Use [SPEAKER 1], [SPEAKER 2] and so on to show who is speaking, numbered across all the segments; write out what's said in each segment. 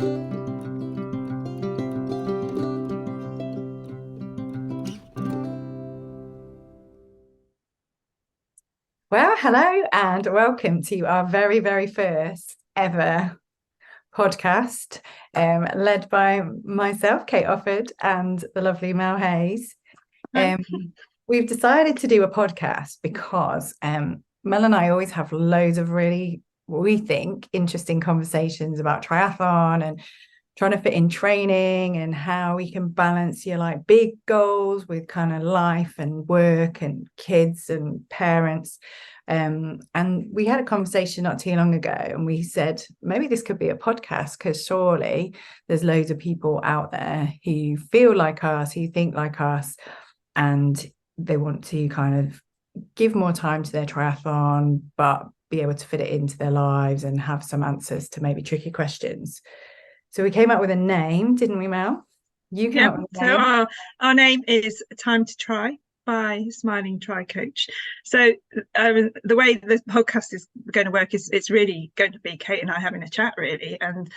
[SPEAKER 1] Well, hello and welcome to our very, very first ever podcast, led by myself, Kate Offord, and the lovely Mel Hayes. Um, we've decided to do a podcast because Mel and I always have loads of really, we think, interesting conversations about triathlon and trying to fit in training and how we can balance your like big goals with kind of life and work and kids and parents. And we had a conversation not too long ago and we said maybe this could be a podcast because surely there's loads of people out there who feel like us, who think like us, and they want to kind of give more time to their triathlon but be able to fit it into their lives and have some answers to maybe tricky questions. So we came up with a name, didn't we, Mel? You came
[SPEAKER 2] Yep.
[SPEAKER 1] up with a
[SPEAKER 2] So
[SPEAKER 1] name.
[SPEAKER 2] our name is Time to Try by Smiling Tri Coach. So the way the podcast is going to work is it's really going to be Kate and I having a chat, really, and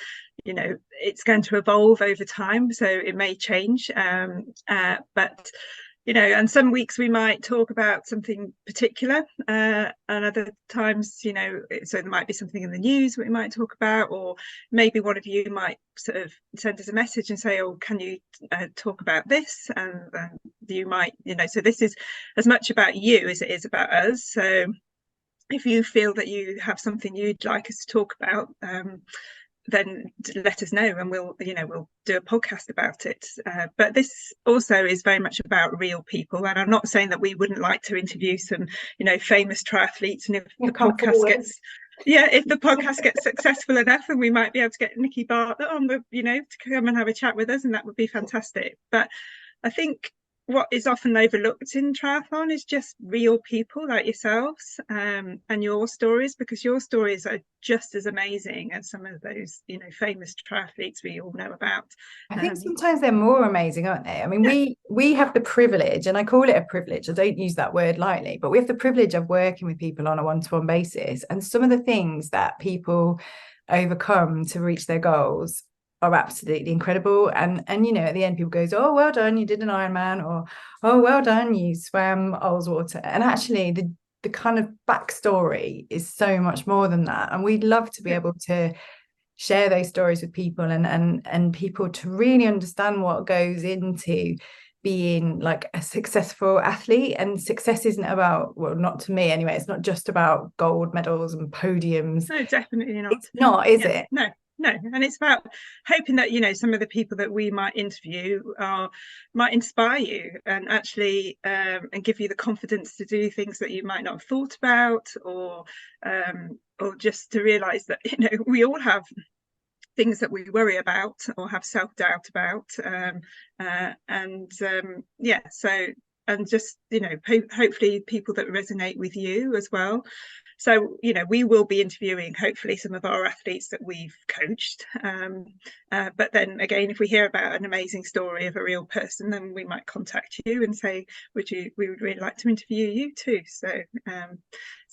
[SPEAKER 2] it's going to evolve over time, so it may change. But and some weeks we might talk about something particular, and other times, so there might be something in the news we might talk about, or maybe one of you might sort of send us a message and say, oh, can you talk about this? And you might, so this is as much about you as it is about us. So if you feel that you have something you'd like us to talk about, then let us know and we'll do a podcast about it. But this also is very much about real people, and I'm not saying that we wouldn't like to interview some famous triathletes, and if the podcast gets successful enough, and we might be able to get Nikki Bartlett on to come and have a chat with us, and that would be fantastic. But I think what is often overlooked in triathlon is just real people like yourselves, and your stories, because your stories are just as amazing as some of those famous triathletes we all know about.
[SPEAKER 1] I think sometimes they're more amazing, aren't they? I mean, we have the privilege, and I call it a privilege, I don't use that word lightly, but we have the privilege of working with people on a one-to-one basis, and some of the things that people overcome to reach their goals are absolutely incredible. And at the end people goes, oh, well done, you did an Ironman, or oh, well done, you swam Ullswater. And actually the kind of backstory is so much more than that, and we'd love to be able to share those stories with people and people to really understand what goes into being like a successful athlete. And success isn't about, well, not to me anyway, it's not just about gold medals and podiums.
[SPEAKER 2] No, definitely not.
[SPEAKER 1] It's not, is it?
[SPEAKER 2] No, and it's about hoping that some of the people that we might interview might inspire you and actually and give you the confidence to do things that you might not have thought about, or just to realize that we all have things that we worry about or have self-doubt about, and just hopefully people that resonate with you as well. So we will be interviewing hopefully some of our athletes that we've coached, but then again, if we hear about an amazing story of a real person, then we might contact you and say, we would really like to interview you too. So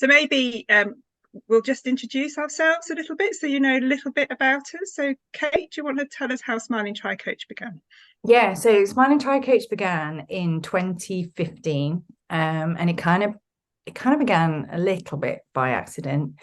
[SPEAKER 2] maybe we'll just introduce ourselves a little bit so you know a little bit about us. So Kate, do you want to tell us how Smiling Tri Coach began?
[SPEAKER 1] Yeah, so Smiling Tri Coach began in 2015, and it kind of began a little bit by accident.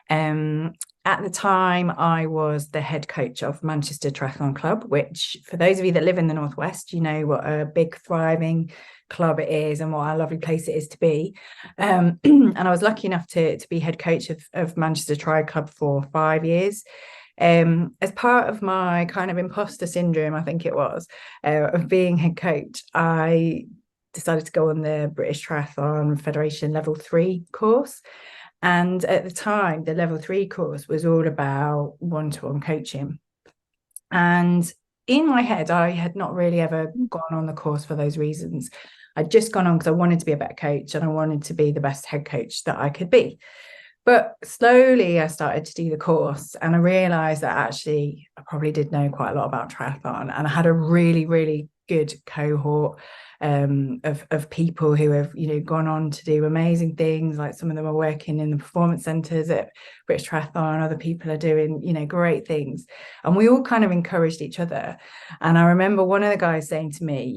[SPEAKER 1] At the time, I was the head coach of Manchester Triathlon Club, which, for those of you that live in the Northwest, you know what a big, thriving club it is and what a lovely place it is to be. And I was lucky enough to be head coach of Manchester Tri Club for 5 years. As part of my kind of imposter syndrome, I think it was, of being head coach, I decided to go on the British Triathlon Federation Level 3 course. And at the time, the Level 3 course was all about one-to-one coaching. And in my head, I had not really ever gone on the course for those reasons. I'd just gone on because I wanted to be a better coach and I wanted to be the best head coach that I could be. But slowly I started to do the course, and I realized that actually I probably did know quite a lot about triathlon, and I had a really, really good cohort of people who have, you know, gone on to do amazing things. Like some of them are working in the performance centers at British Triathlon, other people are doing, you know, great things. And we all kind of encouraged each other. And I remember one of the guys saying to me,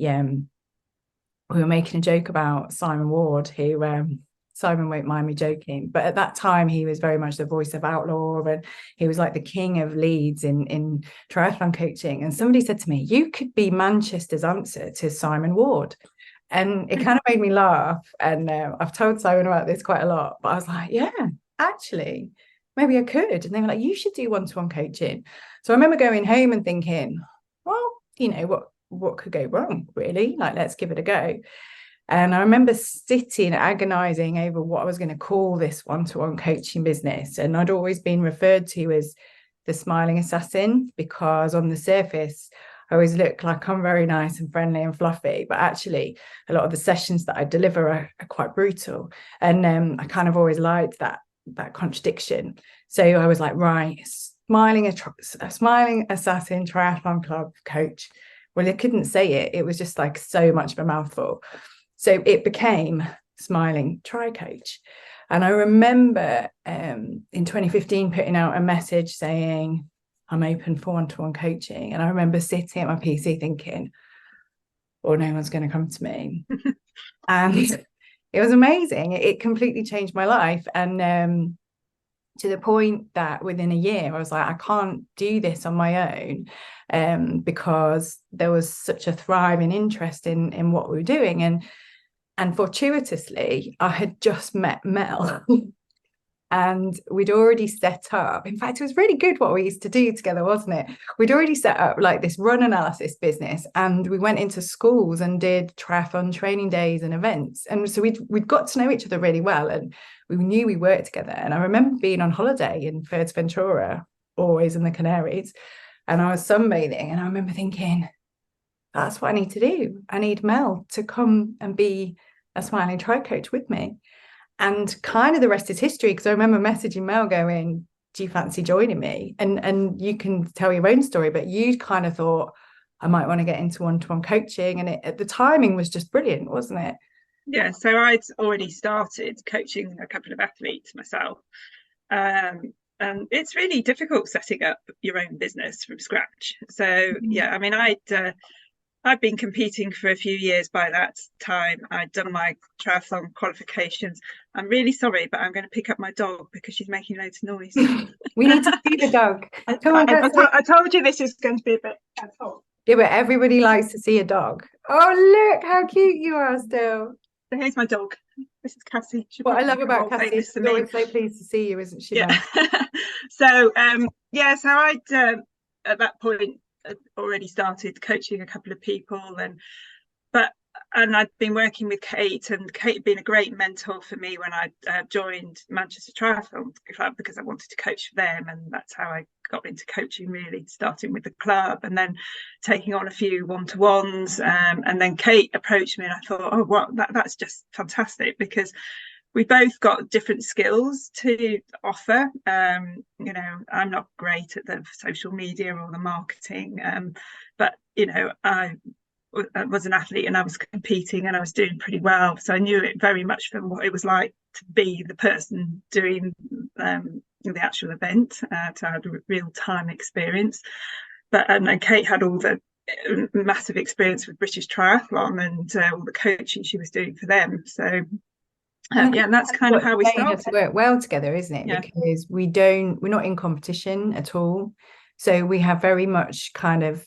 [SPEAKER 1] we were making a joke about Simon Ward, who Simon won't mind me joking, but at that time he was very much the voice of outlaw, and he was like the king of leads in triathlon coaching. And somebody said to me, you could be Manchester's answer to Simon Ward. And it kind of made me laugh. And I've told Simon about this quite a lot, but I was like, yeah, actually, maybe I could. And they were like, you should do one-to-one coaching. So I remember going home and thinking, well, you know, what could go wrong, really? Like, let's give it a go. And I remember sitting agonizing over what I was going to call this one-to-one coaching business. And I'd always been referred to as the smiling assassin, because on the surface, I always look like I'm very nice and friendly and fluffy. But actually, a lot of the sessions that I deliver are quite brutal. And I kind of always liked that contradiction. So I was like, right, smiling assassin triathlon club coach. Well, I couldn't say it. It was just like so much of a mouthful. So it became Smiling Tri Coach. And I remember in 2015 putting out a message saying, I'm open for one-to-one coaching. And I remember sitting at my PC thinking, oh, no one's going to come to me. And it was amazing. It completely changed my life. And to the point that within a year, I was like, I can't do this on my own, because there was such a thriving interest in what we were doing. And fortuitously, I had just met Mel. And we'd already set up, in fact, it was really good what we used to do together, wasn't it? We'd already set up like this run analysis business, and we went into schools and did triathlon training days and events. And so we'd got to know each other really well, and we knew we worked together. And I remember being on holiday in Fuerteventura, always in the Canaries, and I was sunbathing, and I remember thinking, that's what I need to do. I need Mel to come and be a Smiling Tri Coach with me. And kind of the rest is history, because I remember messaging Mel going, do you fancy joining me? And you can tell your own story, but you kind of thought, I might want to get into one-to-one coaching. And the timing was just brilliant, wasn't it?
[SPEAKER 2] Yeah, so I'd already started coaching a couple of athletes myself. And it's really difficult setting up your own business from scratch. So yeah, I mean, I'd been competing for a few years by that time. I'd done my triathlon qualifications. I'm really sorry, but I'm going to pick up my dog because she's making loads of noise.
[SPEAKER 1] We need to see the dog.
[SPEAKER 2] I told you this is going to be a bit careful.
[SPEAKER 1] Yeah, but everybody likes to see a dog. Oh, look how cute you are still.
[SPEAKER 2] So here's my dog. This is Cassie.
[SPEAKER 1] What I love about Cassie is she's always so pleased to see you, isn't she?
[SPEAKER 2] Yeah. So so I'd at that point already started coaching a couple of people, and I'd been working with Kate, and Kate had been a great mentor for me when I joined Manchester Triathlon Club, because I wanted to coach for them, and that's how I got into coaching, really, starting with the club and then taking on a few one-to-ones, and then Kate approached me, and I thought, oh, well, that's just fantastic, because we both got different skills to offer. You know, I'm not great at the social media or the marketing, but you know, I was an athlete and I was competing and I was doing pretty well, so I knew it very much from what it was like to be the person doing the actual event, to have a real-time experience. But and Kate had all the massive experience with British Triathlon and all the coaching she was doing for them. So and that's kind of how we started.
[SPEAKER 1] To work well together, isn't it? Yeah. Because we're not in competition at all, so we have very much kind of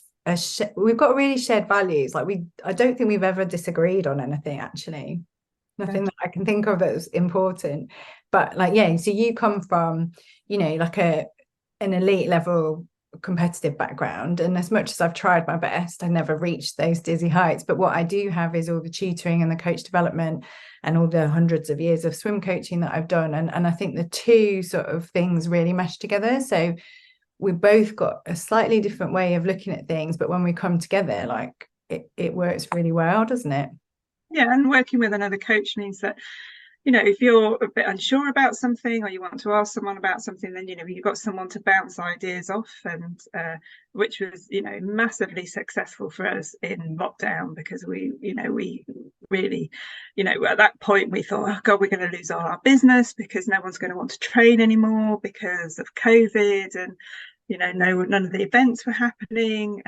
[SPEAKER 1] we've got really shared values. Like I don't think we've ever disagreed on anything, actually. Nothing that I can think of that's important. But like, yeah, so you come from, you know, like an elite level competitive background, and as much as I've tried my best, I never reached those dizzy heights. But what I do have is all the tutoring and the coach development and all the hundreds of years of swim coaching that I've done, and I think the two sort of things really mesh together. So we've both got a slightly different way of looking at things, but when we come together, like it works really well, doesn't it?
[SPEAKER 2] Yeah, and working with another coach means that, if you're a bit unsure about something or you want to ask someone about something, then you've got someone to bounce ideas off, and which was massively successful for us in lockdown, because we really, at that point we thought, oh God, we're going to lose all our business because no one's going to want to train anymore because of COVID, and none of the events were happening.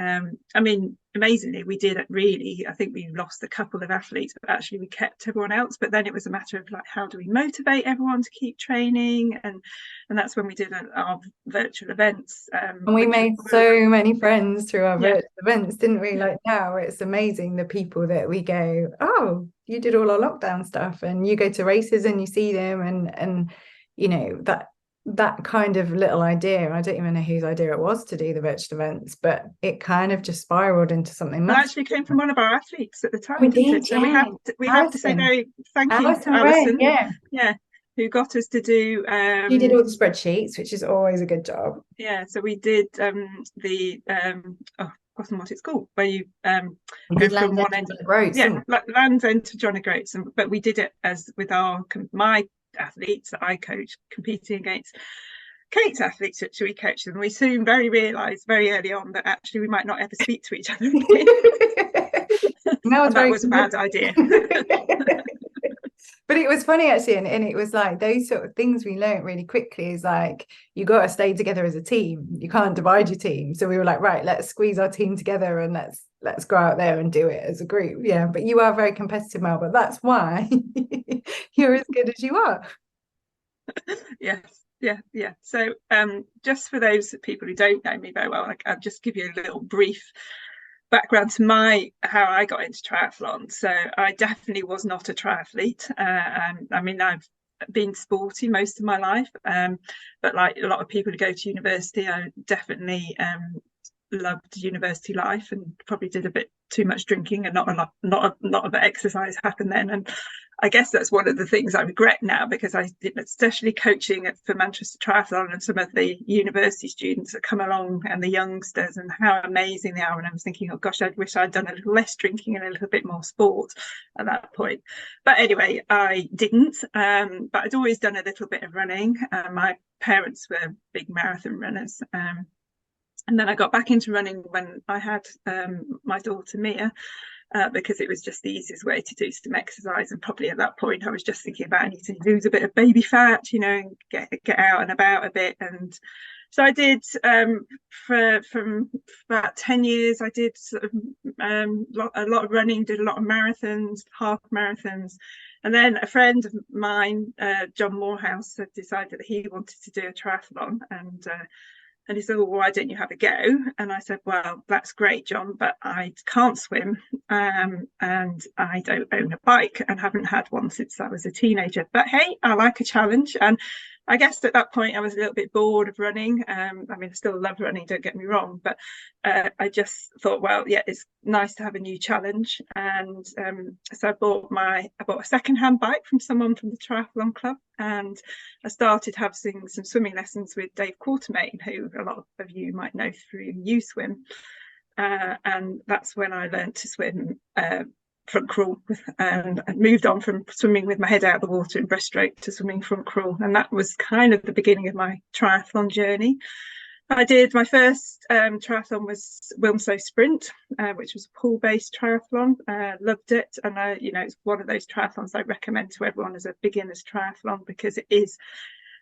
[SPEAKER 2] Amazingly, we did really, I think we lost a couple of athletes, but actually we kept everyone else. But then it was a matter of like, how do we motivate everyone to keep training? And that's when we did our virtual events.
[SPEAKER 1] And we made so many friends through our virtual events, didn't we? Like, now it's amazing, the people that we go, oh, you did all our lockdown stuff, and you go to races and you see them, and that kind of little idea, I don't even know whose idea it was to do the virtual events, but it kind of just spiraled into something massive.
[SPEAKER 2] It actually came from one of our athletes at the time.
[SPEAKER 1] We did,
[SPEAKER 2] so we have to say very thank you to Alison, who got us to do.
[SPEAKER 1] She did all the spreadsheets, which is always a good job.
[SPEAKER 2] Yeah, so we did I've forgotten what it's called, where you go from one end to the Groats, Land's End to John O'Groats, but we did it as with my athletes that I coach, competing against Kate's athletes that we coached them. We soon realised very early on that actually we might not ever speak to each other again. That was a bad idea.
[SPEAKER 1] But it was funny actually, and it was like those sort of things we learned really quickly is like, you got to stay together as a team, you can't divide your team. So we were like, right, let's squeeze our team together and let's go out there and do it as a group. Yeah, but you are very competitive, Mel, but that's why you're as good as you are.
[SPEAKER 2] Yes. Yeah. So just for those people who don't know me very well, I'll just give you a little brief background to how I got into triathlon. So I definitely was not a triathlete. I've been sporty most of my life, but like a lot of people who go to university, I definitely loved university life and probably did a bit too much drinking, and not a lot of exercise happened then. And I guess that's one of the things I regret now, because I did, especially coaching for Manchester Triathlon and some of the university students that come along and the youngsters, and how amazing they are. And I was thinking, oh gosh, I wish I'd done a little less drinking and a little bit more sport at that point. But anyway, I didn't. But I'd always done a little bit of running. My parents were big marathon runners. And then I got back into running when I had my daughter Mia, because it was just the easiest way to do some exercise. And probably at that point, I was just thinking about, I need to lose a bit of baby fat, and get out and about a bit. And so I did from about 10 years. I did sort of a lot of running, did a lot of marathons, half marathons. And then a friend of mine, John Morehouse, had decided that he wanted to do a triathlon, and he said, well, why don't you have a go? And I said, well, that's great, John, but I can't swim, and I don't own a bike and haven't had one since I was a teenager. But hey, I like a challenge. And I guess at that point I was a little bit bored of running. I still love running, don't get me wrong, but I just thought, well, yeah, it's nice to have a new challenge. And so I bought a second-hand bike from someone from the triathlon club, and I started having some swimming lessons with Dave Quartermain, who a lot of you might know through USwim. And that's when I learned to swim front crawl, and moved on from swimming with my head out of the water in breaststroke to swimming front crawl. And that was kind of the beginning of my triathlon journey. I did my first triathlon was Wilmslow Sprint, which was a pool-based triathlon. Loved it, and it's one of those triathlons I recommend to everyone as a beginner's triathlon, because it is,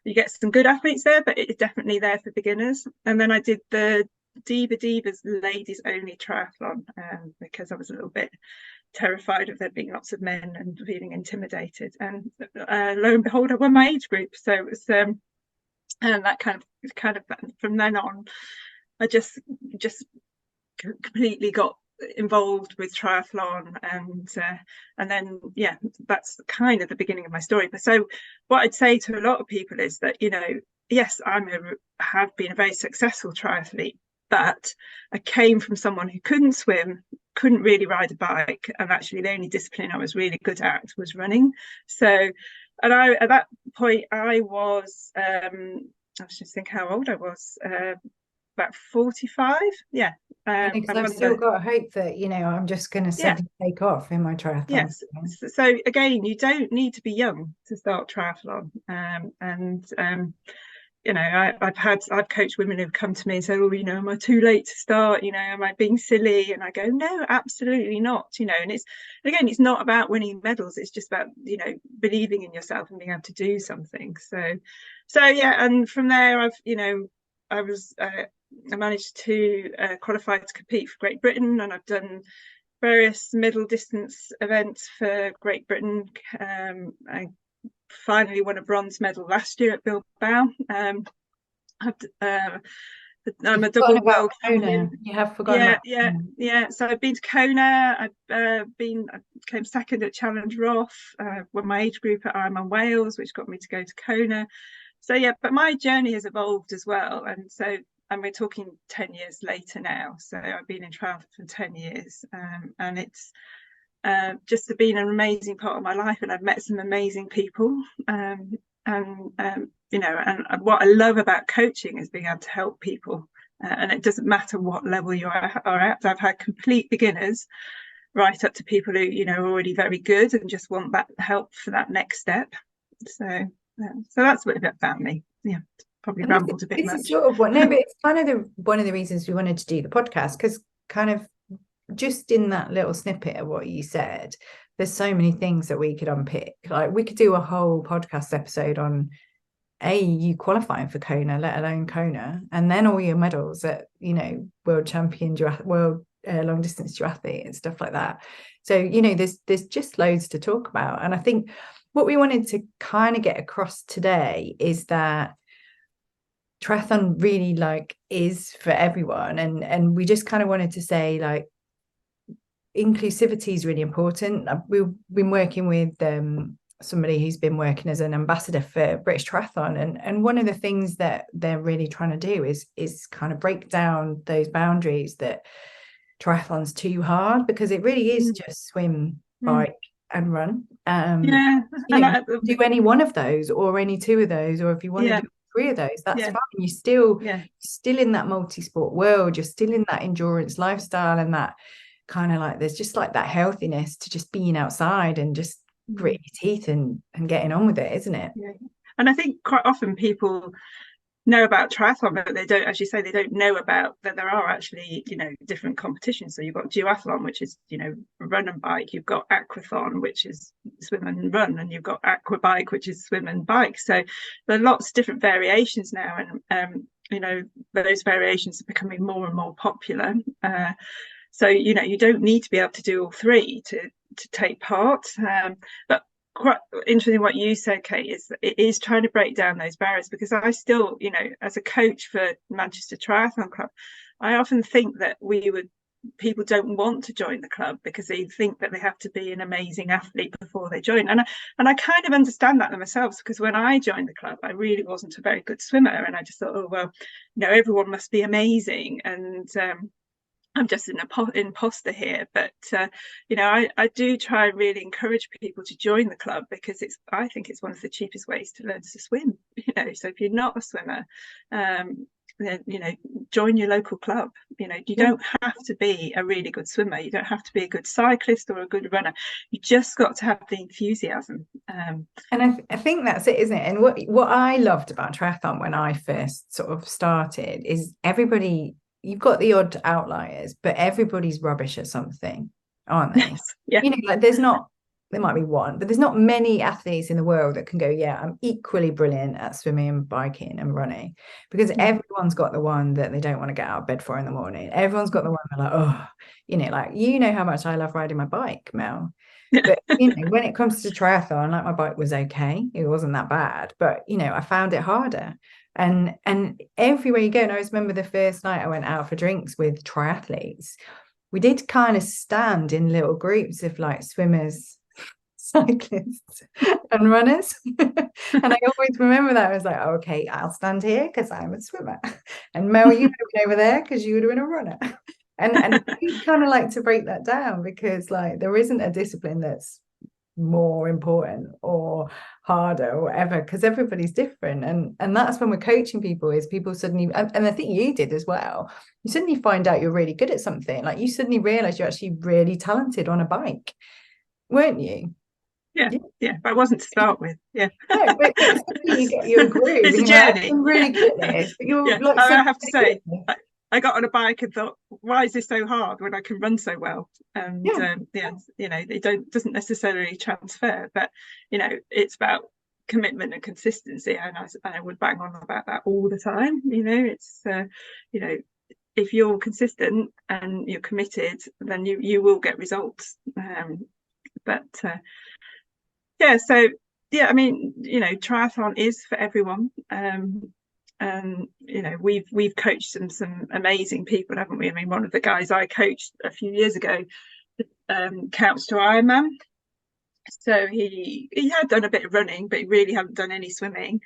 [SPEAKER 2] you get some good athletes there, but it's definitely there for beginners. And then I did the Divas ladies only triathlon, because I was a little bit terrified of there being lots of men and feeling intimidated. And lo and behold, I won my age group. So it was and that kind of from then on, I just completely got involved with triathlon, and then that's kind of the beginning of my story. But so what I'd say to a lot of people is that yes, have been a very successful triathlete, but I came from someone who couldn't swim, couldn't really ride a bike, and actually the only discipline I was really good at was running. So, and at that point I was just think how old I was, about 45. Yeah.
[SPEAKER 1] Because
[SPEAKER 2] and
[SPEAKER 1] I've
[SPEAKER 2] run
[SPEAKER 1] still
[SPEAKER 2] the
[SPEAKER 1] got hope that, I'm just going to
[SPEAKER 2] yeah.
[SPEAKER 1] suddenly take off in my triathlon.
[SPEAKER 2] Yes. So again, you don't need to be young to start triathlon. I've coached women who've come to me and said, "Oh, am I too late to start? Am I being silly?" And I go, "No, absolutely not." And it's not about winning medals. It's just about believing in yourself and being able to do something. So yeah. And from there, I managed to qualify to compete for Great Britain, and I've done various middle distance events for Great Britain. I finally won a bronze medal last year at Bilbao. I'm a double world champion.
[SPEAKER 1] You have forgotten about
[SPEAKER 2] Yeah. So I've been to Kona. I came second at Challenge Roth. Won my age group at Ironman Wales, which got me to go to Kona. So yeah, but my journey has evolved as well, and we're talking 10 years later now. So I've been in triathlon for 10 years, and it's just been an amazing part of my life, and I've met some amazing people. And what I love about coaching is being able to help people, and it doesn't matter what level you are at. I've had complete beginners right up to people who are already very good and just want that help for that next step. So that's a bit about me. Yeah, probably rambled a bit much.
[SPEAKER 1] Is sort of but it's kind of one of the reasons we wanted to do the podcast, because kind of just in that little snippet of what you said, there's so many things that we could unpick. Like, we could do a whole podcast episode on you qualifying for Kona, let alone Kona, and then all your medals at world champion world long distance triathlete and stuff like that. So there's just loads to talk about. And I think what we wanted to kind of get across today is that triathlon really is for everyone, and we just kind of wanted to say inclusivity is really important. We've been working with somebody who's been working as an ambassador for British Triathlon, and one of the things that they're really trying to do is kind of break down those boundaries that triathlon's too hard, because it really is just swim, bike and run. Do any one of those or any two of those, or if you want to do three of those, that's fine. You're still in that multi-sport world, you're still in that endurance lifestyle, and that kind of there's just that healthiness to just being outside and just gritting your teeth and getting on with it, isn't it?
[SPEAKER 2] Yeah. And I think quite often people know about triathlon, but they don't, as you say, they don't know about that there are actually different competitions. So you've got duathlon, which is run and bike. You've got aquathon, which is swim and run, and you've got aquabike, which is swim and bike. So there are lots of different variations now, and those variations are becoming more and more popular. So you don't need to be able to do all three to take part. But quite interesting what you said, Kate, is it is trying to break down those barriers, because I still, as a coach for Manchester Triathlon Club, I often think that people don't want to join the club because they think that they have to be an amazing athlete before they join. And I kind of understand that myself, because when I joined the club, I really wasn't a very good swimmer, and I just thought, oh well, everyone must be amazing, and I'm just an imposter here. But I do try and really encourage people to join the club, because I think it's one of the cheapest ways to learn to swim. So if you're not a swimmer, then join your local club. You don't have to be a really good swimmer, you don't have to be a good cyclist or a good runner, you just got to have the enthusiasm.
[SPEAKER 1] And I think that's it, isn't it? And what I loved about triathlon when I first sort of started is you've got the odd outliers, but everybody's rubbish at something, aren't they?
[SPEAKER 2] Yeah.
[SPEAKER 1] There might be one, but there's not many athletes in the world that can go, yeah, I'm equally brilliant at swimming, biking and running, because everyone's got the one that they don't want to get out of bed for in the morning. Everyone's got the one they're oh, how much I love riding my bike, Mel. But when it comes to triathlon, my bike was okay, it wasn't that bad, but I found it harder. And everywhere you go, and I remember the first night I went out for drinks with triathletes, we did kind of stand in little groups of swimmers, cyclists and runners. And I always remember that. I was oh, okay, I'll stand here because I'm a swimmer, and Mel, you would have been over there because you would have been a runner. And we kind of to break that down, because there isn't a discipline that's more important or harder or whatever, because everybody's different. And that's when we're coaching people, is people suddenly, and I think you did as well, you suddenly find out you're really good at something. Like you suddenly realize you're actually really talented on a bike, weren't you?
[SPEAKER 2] Yeah, but I wasn't to start with. Yeah.
[SPEAKER 1] No, but suddenly you get your groove
[SPEAKER 2] It's
[SPEAKER 1] and
[SPEAKER 2] a
[SPEAKER 1] you're like,
[SPEAKER 2] journey.
[SPEAKER 1] I'm really
[SPEAKER 2] Yeah.
[SPEAKER 1] good at this, but you're
[SPEAKER 2] Yeah.
[SPEAKER 1] like
[SPEAKER 2] I
[SPEAKER 1] suddenly
[SPEAKER 2] have to
[SPEAKER 1] good
[SPEAKER 2] say,
[SPEAKER 1] at it.
[SPEAKER 2] I got on a bike and thought, why is this so hard when I can run so well? And
[SPEAKER 1] Yeah.
[SPEAKER 2] yeah, it doesn't necessarily transfer, but it's about commitment and consistency. And I would bang on about that all the time. It's if you're consistent and you're committed, then you will get results. But yeah, so yeah, I mean, triathlon is for everyone. And we've coached some amazing people, haven't we? I mean, one of the guys I coached a few years ago counts to Ironman. So he had done a bit of running, but he really hadn't done any swimming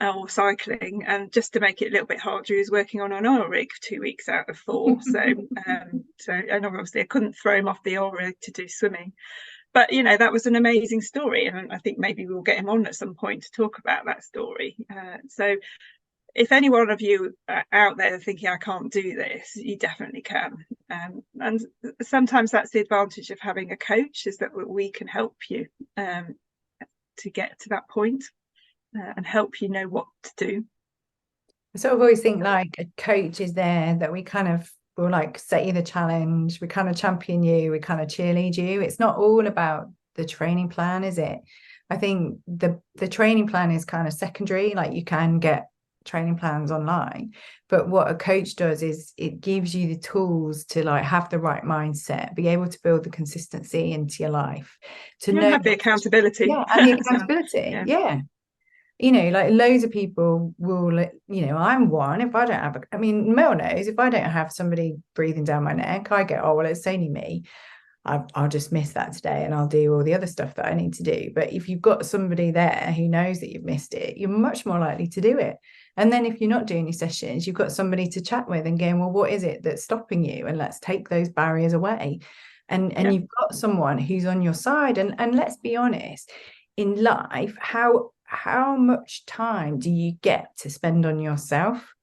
[SPEAKER 2] or cycling. And just to make it a little bit harder, he was working on an oil rig 2 weeks out of 4. And obviously I couldn't throw him off the oil rig to do swimming. But that was an amazing story, and I think maybe we'll get him on at some point to talk about that story. So if any one of you are out there thinking I can't do this, you definitely can. And sometimes that's the advantage of having a coach, is that we can help you to get to that point and help you know what to do.
[SPEAKER 1] I sort of always think like a coach is there that we kind of will like set you the challenge, we kind of champion you, we kind of cheerlead you. It's not all about the training plan, is it? I think the training plan is kind of secondary. Like you can get training plans online, but what a coach does is it gives you the tools to like have the right mindset, be able to build the consistency into your life, to know
[SPEAKER 2] have the accountability.
[SPEAKER 1] Yeah, and the accountability. Yeah. Like loads of people will, I'm one. If I don't have, I mean, Mel knows, if I don't have somebody breathing down my neck, I get, oh, well, it's only me. I'll just miss that today and I'll do all the other stuff that I need to do. But if you've got somebody there who knows that you've missed it, you're much more likely to do it. And then if you're not doing your sessions, you've got somebody to chat with and going, well, what is it that's stopping you? And let's take those barriers away. And you've got someone who's on your side. And let's be honest, in life, how much time do you get to spend on yourself?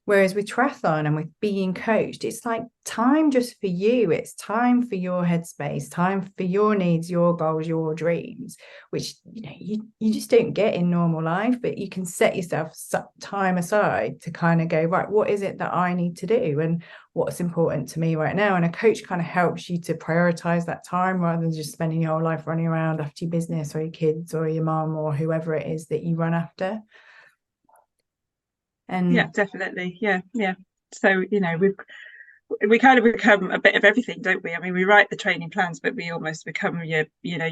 [SPEAKER 1] Whereas with triathlon and with being coached, it's like time just for you. It's time for your headspace, time for your needs, your goals, your dreams, which you just don't get in normal life. But you can set yourself time aside to kind of go, right, what is it that I need to do and what's important to me right now? And a coach kind of helps you to prioritize that time rather than just spending your whole life running around after your business or your kids or your mom or whoever it is that you run after. And
[SPEAKER 2] yeah, definitely. Yeah. So we kind of become a bit of everything, don't we? I mean, we write the training plans, but we almost become your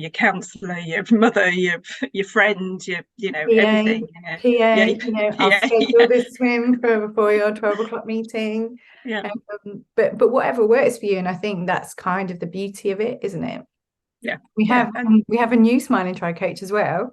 [SPEAKER 2] counselor, your mother, your friend, everything.
[SPEAKER 1] I'll schedule this swim for your 12 o'clock meeting.
[SPEAKER 2] Yeah.
[SPEAKER 1] But whatever works for you. And I think that's kind of the beauty of it, isn't it?
[SPEAKER 2] Yeah.
[SPEAKER 1] We have a new Smiling Tri coach as well,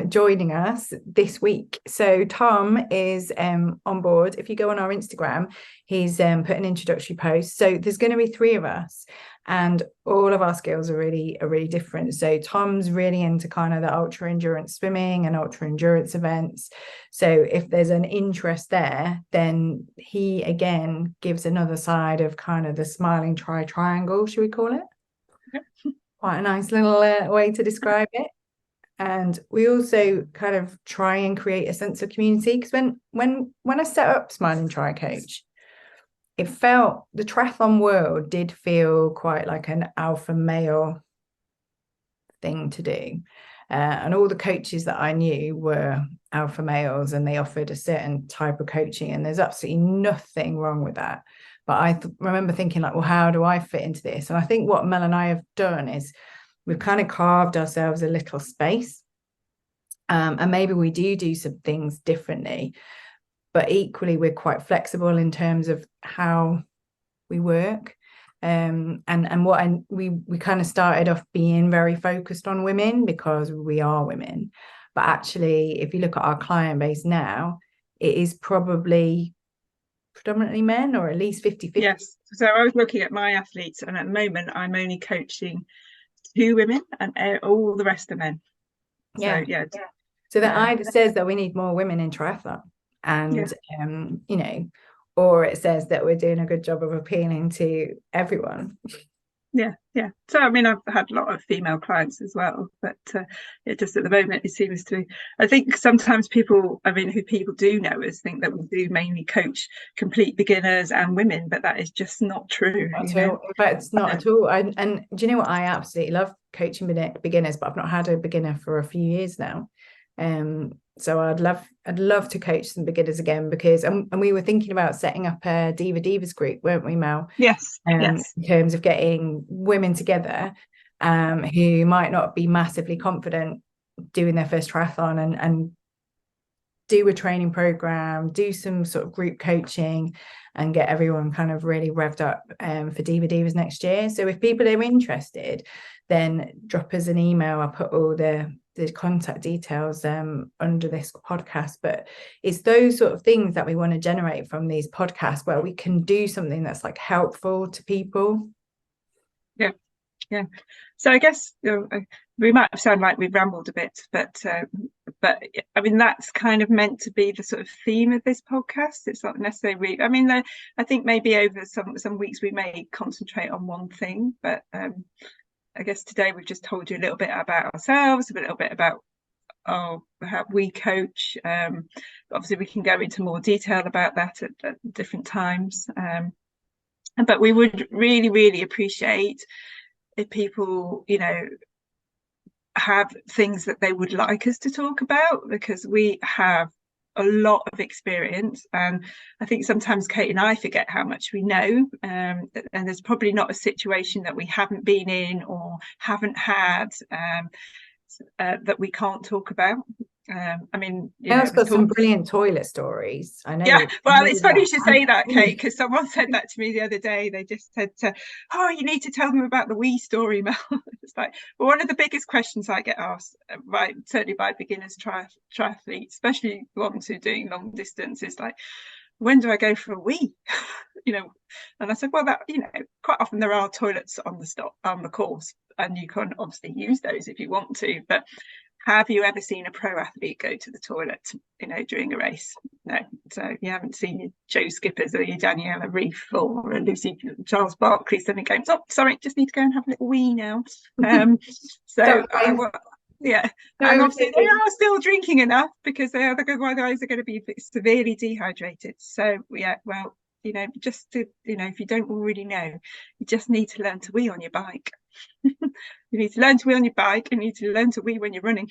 [SPEAKER 1] joining us this week. So Tom is on board. If you go on our Instagram, he's put an introductory post. So there's going to be 3 of us, and all of our skills are really different. So Tom's really into kind of the ultra endurance swimming and ultra endurance events. So if there's an interest there, then he again gives another side of kind of the Smiling Tri triangle, should we call it?
[SPEAKER 2] Yeah.
[SPEAKER 1] Quite a nice little way to describe it. And we also kind of try and create a sense of community, because when I set up Smiling Tri Coach, it felt, the triathlon world did feel quite like an alpha male thing to do. And all the coaches that I knew were alpha males, and they offered a certain type of coaching, and there's absolutely nothing wrong with that. But I remember thinking like, well, how do I fit into this? And I think what Mel and I have done is we've kind of carved ourselves a little space. And maybe we do some things differently, but equally we're quite flexible in terms of how we work. And we kind of started off being very focused on women because we are women. But actually, if you look at our client base now, it is probably predominantly men, or at least 50-50.
[SPEAKER 2] Yes. So I was looking at my athletes, and at the moment I'm only coaching 2 women, and all the rest are men. So
[SPEAKER 1] Yeah. So that
[SPEAKER 2] yeah,
[SPEAKER 1] either says that we need more women in triathlon,
[SPEAKER 2] yeah.
[SPEAKER 1] and or it says that we're doing a good job of appealing to everyone.
[SPEAKER 2] Yeah. So I mean, I've had a lot of female clients as well, but it just at the moment it seems to. I think sometimes people, I mean, who people do know us think that we do mainly coach complete beginners and women, but that is just not true.
[SPEAKER 1] Not at all. In fact, it's not at all. And do you know what? I absolutely love coaching beginners, but I've not had a beginner for a few years now. So I'd love to coach some beginners again, because and we were thinking about setting up a Divas group, weren't we, Mel?
[SPEAKER 2] Yes.
[SPEAKER 1] In terms of getting women together who might not be massively confident doing their first triathlon, and do a training program, do some sort of group coaching, and get everyone kind of really revved up for Divas next year. So if people are interested, then drop us an email. I'll put all the contact details under this podcast. But it's those sort of things that we want to generate from these podcasts, where we can do something that's like helpful to people.
[SPEAKER 2] Yeah. So I guess we might have sounded like we've rambled a bit, but I mean that's kind of meant to be the sort of theme of this podcast. It's not necessarily. I mean, I think maybe over some weeks we may concentrate on one thing, but I guess today we've just told you a little bit about ourselves, a little bit about how we coach. Obviously, we can go into more detail about that at different times. But we would really, really appreciate if people, have things that they would like us to talk about, because we have a lot of experience, and I think sometimes Kate and I forget how much we know, and there's probably not a situation that we haven't been in or haven't had that we can't talk about. I mean,
[SPEAKER 1] Mel's got some brilliant toilet stories. I know.
[SPEAKER 2] Yeah, well, it's funny you should say that, Kate, because someone said that to me the other day. They just said, "Oh, you need to tell them about the wee story, Mel." It's like, well, one of the biggest questions I get asked, certainly by beginners triathletes, especially ones who are doing long distance, is like, when do I go for a wee? And I said, well, that quite often there are toilets on the course, and you can obviously use those if you want to, but have you ever seen a pro athlete go to the toilet, during a race? No. So you haven't seen your Joe Skippers or your Daniela Reef or Lucy Charles Barkley suddenly going, oh, sorry, just need to go and have a little wee now. Yeah. No, and obviously they are still drinking enough, because they are otherwise they're going to be severely dehydrated. So yeah, well, just to, if you don't already know, you just need to learn to wee on your bike. You need to learn to wee on your bike, and you need to learn to wee when you're running.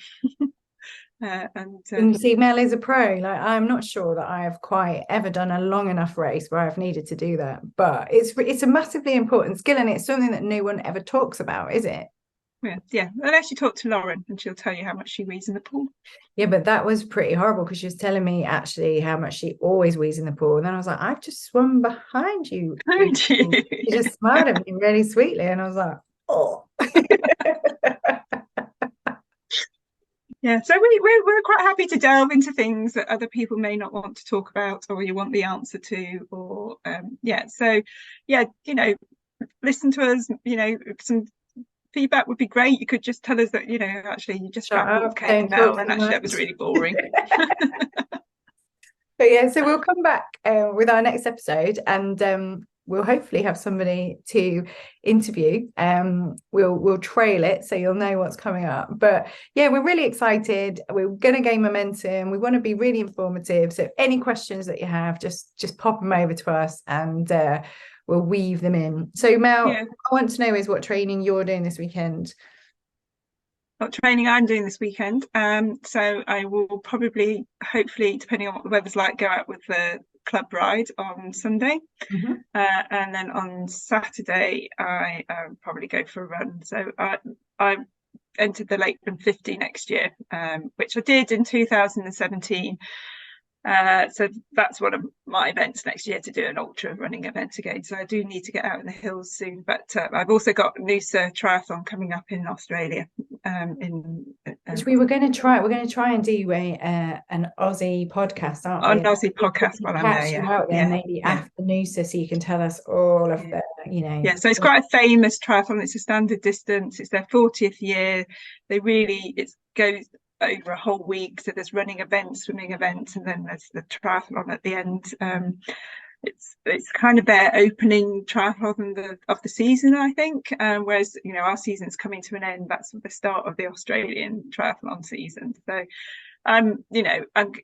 [SPEAKER 1] And see, Mel is a pro. Like, I'm not sure that I have quite ever done a long enough race where I've needed to do that, but it's a massively important skill, and it's something that no one ever talks about, is it?
[SPEAKER 2] Yeah. Unless you talk to Lauren, and she'll tell you how much she wees in the pool.
[SPEAKER 1] Yeah, but that was pretty horrible, because she was telling me actually how much she always wees in the pool. And then I was like, I've just swum behind you. She just smiled at me really sweetly, and I was like, oh.
[SPEAKER 2] Yeah, so we're quite happy to delve into things that other people may not want to talk about, or you want the answer to, or listen to us. Some feedback would be great. You could just tell us that actually you just rambled with Kate and Mel, and actually that was really boring.
[SPEAKER 1] But yeah, so we'll come back with our next episode, and we'll hopefully have somebody to interview. We'll trail it so you'll know what's coming up. But yeah, we're really excited. We're going to gain momentum. We want to be really informative. So any questions that you have, just pop them over to us, and we'll weave them in. So Mel, what I want to know is what training you're doing this weekend.
[SPEAKER 2] What training I'm doing this weekend. So I will probably, hopefully, depending on what the weather's like, go out with the club ride on Sunday, and then on Saturday I probably go for a run. So I entered the Lakeland 50 next year, which I did in 2017. So that's one of my events next year, to do an ultra running event again. So I do need to get out in the hills soon. But I've also got Noosa Triathlon coming up in Australia.
[SPEAKER 1] Which we were going to try. We're going to try and do an Aussie podcast, aren't we?
[SPEAKER 2] An Aussie podcast while I'm there.
[SPEAKER 1] Out there, maybe after Noosa, so you can tell us all of the,
[SPEAKER 2] Yeah, so it's quite a famous triathlon. It's a standard distance. It's their 40th year. It goes over a whole week. So there's running events, swimming events, and then there's the triathlon at the end. It's kind of their opening triathlon of the season, I think. Whereas our season's coming to an end. That's the start of the Australian triathlon season. So I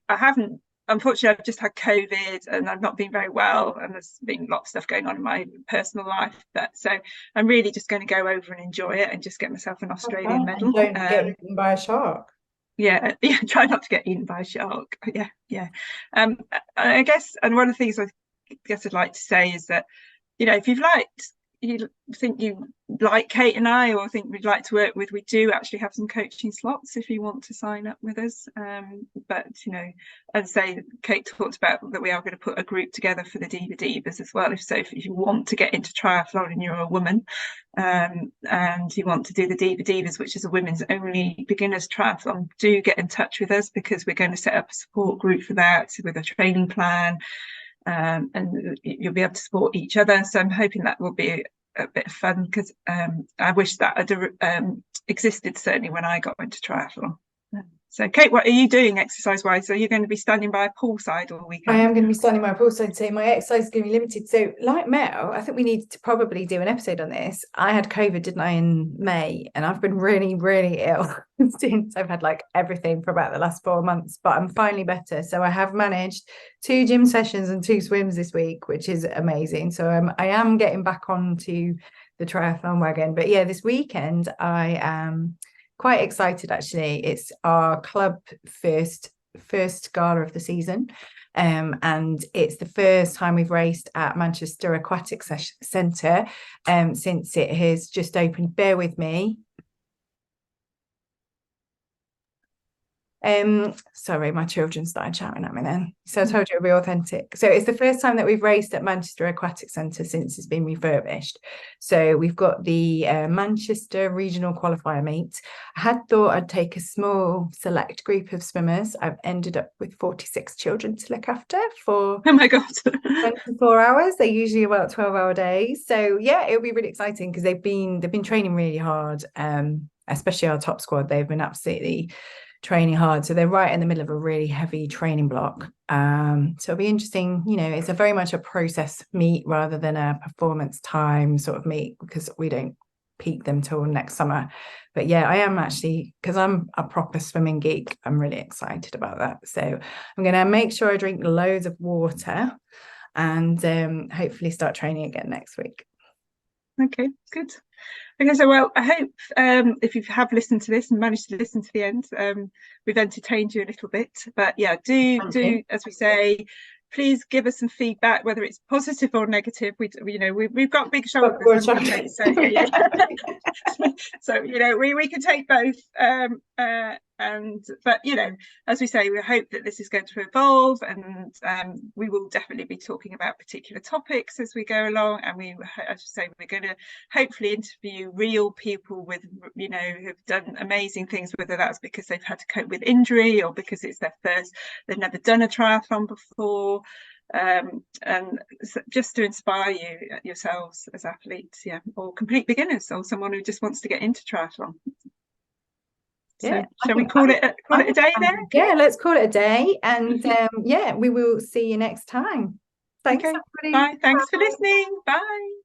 [SPEAKER 2] haven't. Unfortunately, I've just had COVID and I've not been very well, and there's been lots of stuff going on in my personal life. So I'm really just going to go over and enjoy it and just get myself an Australian medal.
[SPEAKER 1] Don't get eaten by a shark.
[SPEAKER 2] Yeah, try not to get eaten by a shark. Yeah. I guess, and one of the things I guess I'd like to say is that, if you think you like Kate and I, or think we'd like to work with, we do actually have some coaching slots if you want to sign up with us. But as I say, Kate talked about that we are going to put a group together for the Diva Divas as well. If you want to get into triathlon and you're a woman, and you want to do the Diva Divas, which is a women's only beginners triathlon, do get in touch with us, because we're going to set up a support group for that with a training plan. And you'll be able to support each other. So I'm hoping that will be a bit of fun, because I wish that had existed certainly when I got into triathlon. So Kate, what are you doing exercise wise? Are you going to be standing by a poolside all weekend?
[SPEAKER 1] I am going to be standing by a poolside, so my exercise is going to be limited. So like Mel, I think we need to probably do an episode on this. I had COVID, didn't I, in May, and I've been really, really ill since. I've had like everything for about the last 4 months, but I'm finally better. So I have managed 2 gym sessions and 2 swims this week, which is amazing. So I am getting back onto the triathlon wagon. But yeah, this weekend I am quite excited, actually. It's our club first gala of the season, and it's the first time we've raced at Manchester Aquatic Centre since it has just opened. Bear with me. Sorry, my children started shouting at me then. So I told you it'll be authentic. So it's the first time that we've raced at Manchester Aquatic Centre since it's been refurbished. So we've got the Manchester Regional Qualifier meet. I had thought I'd take a small select group of swimmers. I've ended up with 46 children to look after for,
[SPEAKER 2] oh my god,
[SPEAKER 1] 24 hours. They're usually about 12-hour days. So yeah, it'll be really exciting, because they've been training really hard. Especially our top squad, they've been absolutely training hard. So they're right in the middle of a really heavy training block. So it'll be interesting. It's very much a process meet rather than a performance time sort of meet, because we don't peak them till next summer. But yeah, I am actually, because I'm a proper swimming geek, I'm really excited about that. So I'm going to make sure I drink loads of water and hopefully start training again next week.
[SPEAKER 2] Okay, good. Okay, so well, I hope if you have listened to this and managed to listen to the end, we've entertained you a little bit. But yeah, do as we say, please give us some feedback, whether it's positive or negative. We've got big shoulders, so yeah. So we can take both. But as we say, we hope that this is going to evolve, and we will definitely be talking about particular topics as we go along. And as I say, we're going to hopefully interview real people with who've done amazing things, whether that's because they've had to cope with injury or because it's they've never done a triathlon before. And just to inspire yourselves as athletes, or complete beginners, or someone who just wants to get into triathlon. So shall we call it a day there?
[SPEAKER 1] Yeah, let's call it a day. And we will see you next time. Thanks,
[SPEAKER 2] okay.
[SPEAKER 1] everybody.
[SPEAKER 2] Bye. Thanks for listening. Bye.